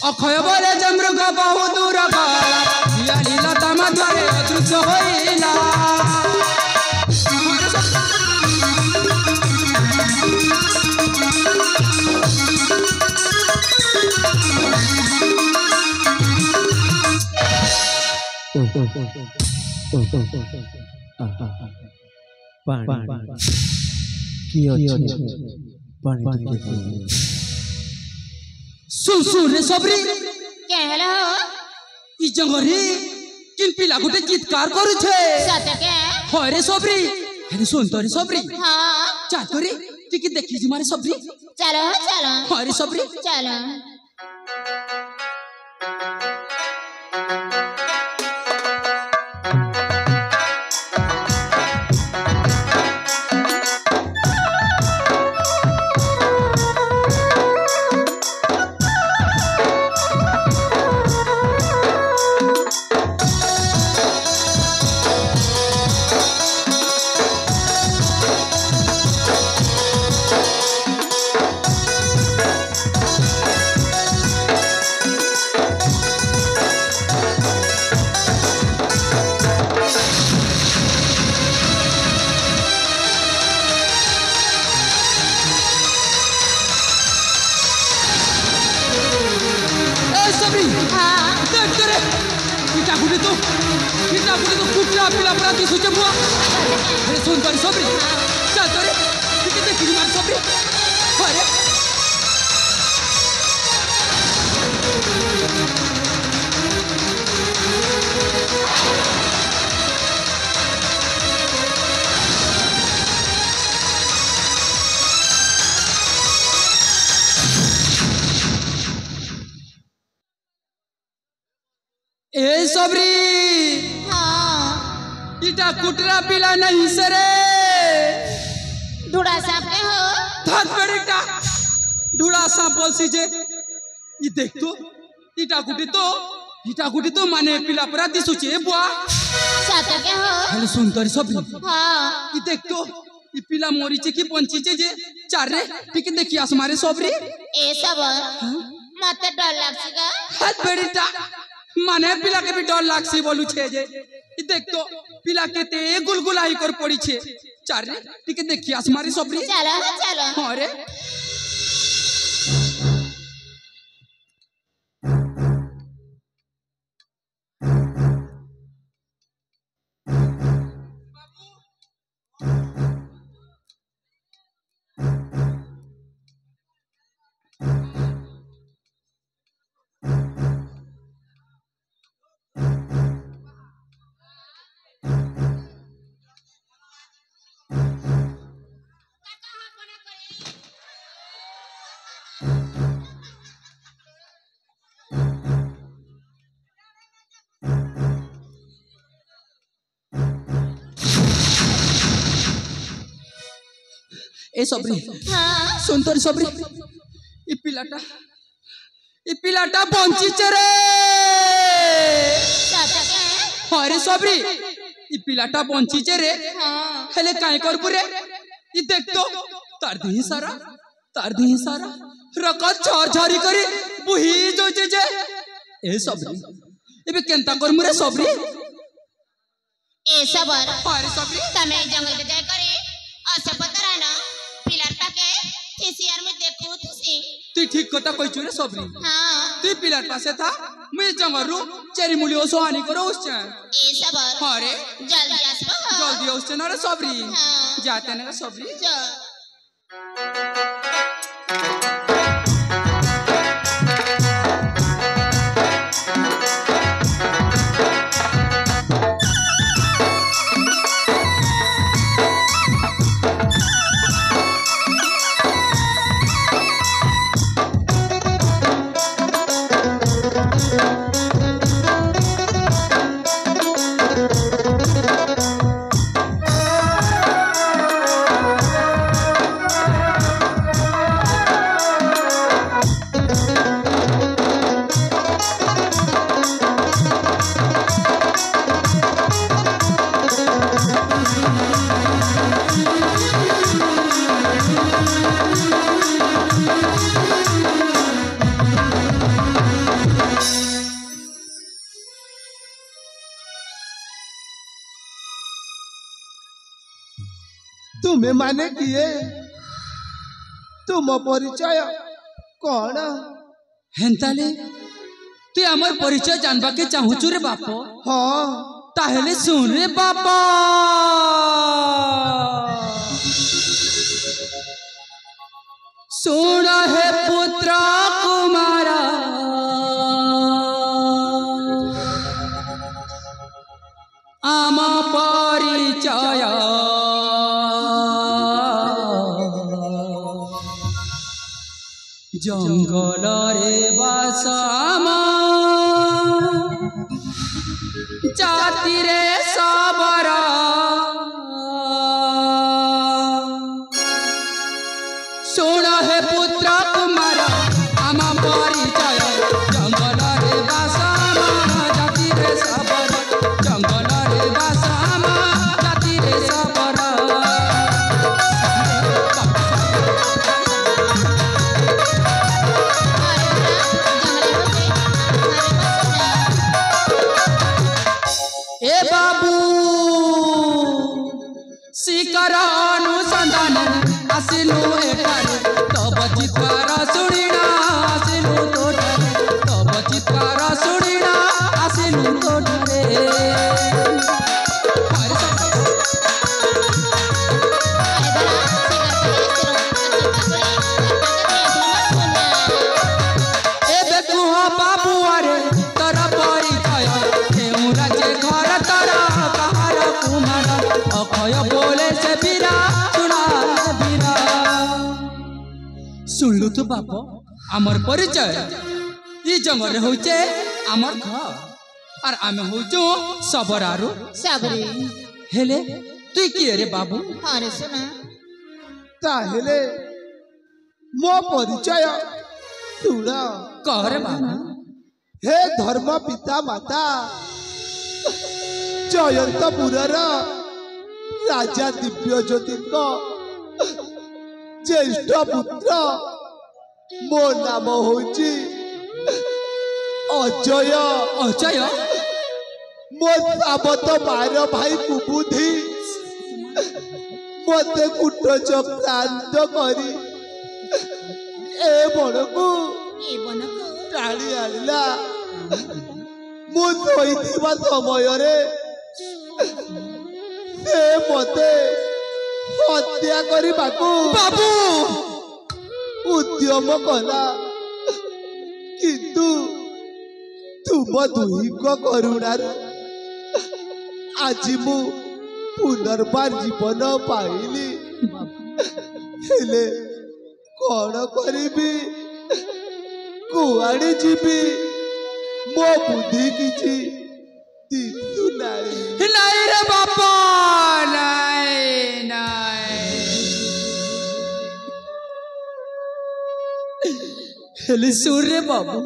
अक्षय बोले जमृग बहुदूर काला लता मध्वरे अदृश्य होइला सुन रे सबरी क्या हेलो ई जंगरी किन पिला गुटे चित्कार करू छे सत्य के होय रे सबरी अरे सुन तो रे सबरी हां चा तो रे टिके देखी जी मारे सबरी चलो चलो होय रे सबरी चलो कुटला पिला प्राती सुचे बुआ अरे सुन तो सबरी चल तो रे टिके देखी मार सबरी अरे ए सबरी इटा कुटरा पिला नहीं सरे ढूढ़ा सांप के हो धत बेटा ढूढ़ा सांप बोल सी जे ये देख तो इटा कुटी तो माने पिला परा दिसुचे बुआ सत्य के हो हेलो सुन तो रे सबरी हां ये देख तो ये पिला मोरीचे की पंचीचे जे चार रे टिके देखी आस मारे सबरी ए सब मत डर लागछिगा धत बेटा माने पिला के भी डर लागसी बोलू छे जे देख तो पिला के ते गुलगुलाई कर पड़ी छे चार रे टिके देखी आस मारी सबरी चलो चलो हां रे ए सबरी हां सुन तो सबरी ई पिलाटा बंची चरे सत्य के अरे सबरी ई पिलाटा बंची चरे हां हेले काई करबु रे ई देख तो तार दी सारा रकत झरझरी करी बुही जोजे जे ए सबरी एबे केनता करमु रे सबरी ए सबर अरे सबरी तमे जंगल के जाय करे असे पतरा ना पिलर पाके थिसियार में देखू थिसी तू ठीक कथा कइछु रे सबरी हां तू पिलर पासे था मैं जंगल रु चेरी मुली ओसो हानि करो उस ए सबर अरे जल्दी आसबो जल्दी उस ना रे सबरी हां जाते ना सबरी जा तुम्हें माने किए तुम परिचय कौन हेन्ताले तु आमर परिचय जानबा के चाहूचु रे बाप हाँ ताहेले सुन रे बापा सुन हे पुत्र कुमारा आम परिचय जंगल रे बासाम जाति रे सबरा सुन हे पुत्र कुमार आम परिचय जंगल रे बासाम जाति रे सबरा जंगल रे बासाम जाति रे सबरा ए बाबू शिकर अनुसंधान आसिलु एठारे तब चित्कार शुणिना आसिलु तोठारे तब चित्कार शुणिना आसिलु तोठारे एबे कुह बाबू अरे तर परिचय केउ राज्य घर तर कहार कुमार अखय बोले से बीरा सुना बीरा सुनलु तो बाप आमर परिचय ई जंगल होचे आमर घर और आमे होचो सबरारू सबरी हेले तू किए रे बाबू अरे सुना ताहेले मो परिचय तुण कह रे बाबू हे धर्म पिता माता जयंतपुरर राजा दिव्य ज्योति ज्येष्ठ पुत्र मो नाम होची अजय अजय मो साबत मार भाई कुबुधि मते कुट चक्रांत करी ए बड़कू ए बनको टाणी आनिला मु शोइथिबा समय रे से मते हत्या करबाकू बाबू उद्यम कला किंतु तुम दुहीक करुणार आज मु पुनर्बार जीवन पाइली हेले कौन करिबी कुआड़ी जीवी मो बुद्धि किछि दिसु नाही नहीं रे बापा नहीं नहीं हेले सुन रे बाबू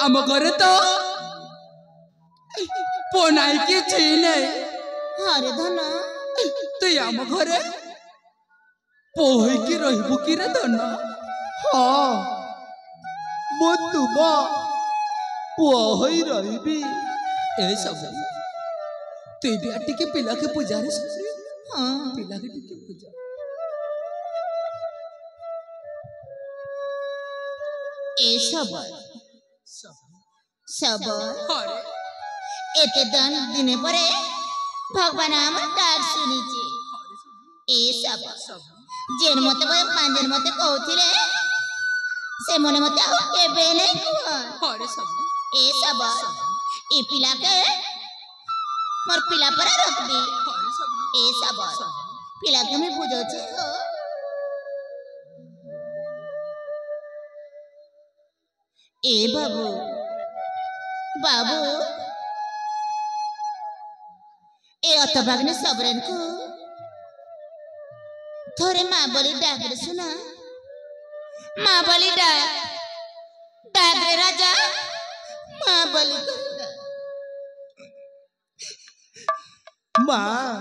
आम घरे तो पोनाई की छीने अरे धन तु आम घरे पोही की रहिबु की रे धन हाँ मु तुम पुआ होई रहिबी ए सब तू भी अट्टी के पिला के पूजा रे सब हाँ पिला के टिके पूजा ए सबर सबर अरे एते दान दिने परे भगवान आमर डाक सुनिचे ए सबर जेन मते पांजन मते कहउथिले से मने मते आ केबे नै कुह अरे सब ए सबर ए पिला के मोर पिला पर रख दी अरे सब ए सबर पिला के मैं बुझो छे हो ए बाबू बाबू ए अतभाग्ने सबरेन को थोरे माँ बोली डाक रे सुना माँ बोली डाक रे राजा माँ बोली माँ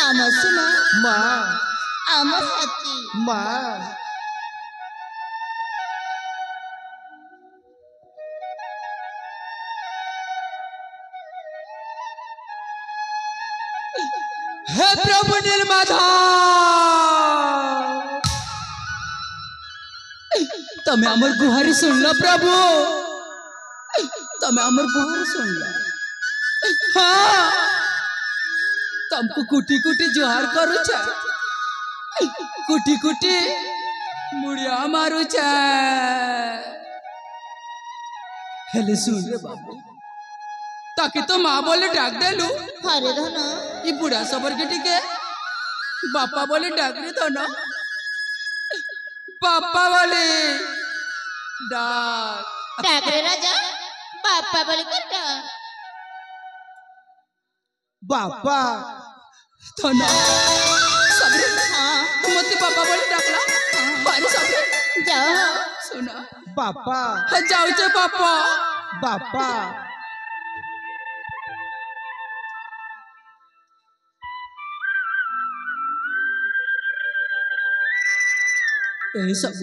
आम सुना माँ आम सती माँ हे प्रभु नीलमाधव तमे हमर गुहारी सुन लो प्रभु तमे हमर गुहारी सुन लो हाँ तुमको कुटी कुटी जुहार करू छे कुटी कुटी मुड़िया मारू छे हेले सुन रे बाबू ताकि तो माँ बोले डाक देलू हरे धन ये बुढ़ा सबर के टिके बापा बोले डाक रे धन बापा बोले डाक डाकरे राजा बापा बोले कर डाक बापा धन सबरे हाँ मत पापा बोले डाकला अरे सबरे जाओ सुना बापा जाऊ छे पापा बापा ए सब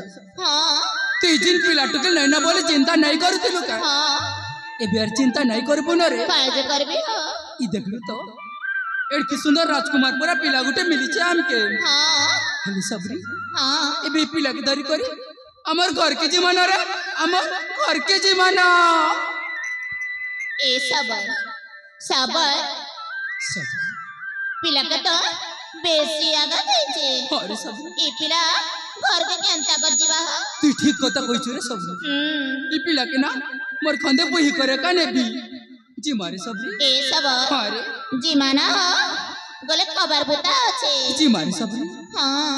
हाँ तीन दिन पिला टुके नैना बोले चिंता नहीं करू तिलु का हाँ ए बेर चिंता नहीं करबो न रे काजे करबी हो ई देखलु तो एडकी सुंदर राजकुमार पूरा पिला गुटे मिली छे हमके हाँ हेले सबरी हाँ ए बे पिला के धरी करी हमर घर के जीवन रे हमर घर के जीवन ए सबर सबर पिला के तो बेसी आगा देछे अरे सब ए पिला घर के केंता कर जीवा हो तू ठीक कथा कहिछु रे सब ई पिला के ना मोर खंदे बही करे का नेबी जी मारे सबरी ए सबर अरे जी माना हो गोले खबर बुता আছে जी मारे सबरी हाँ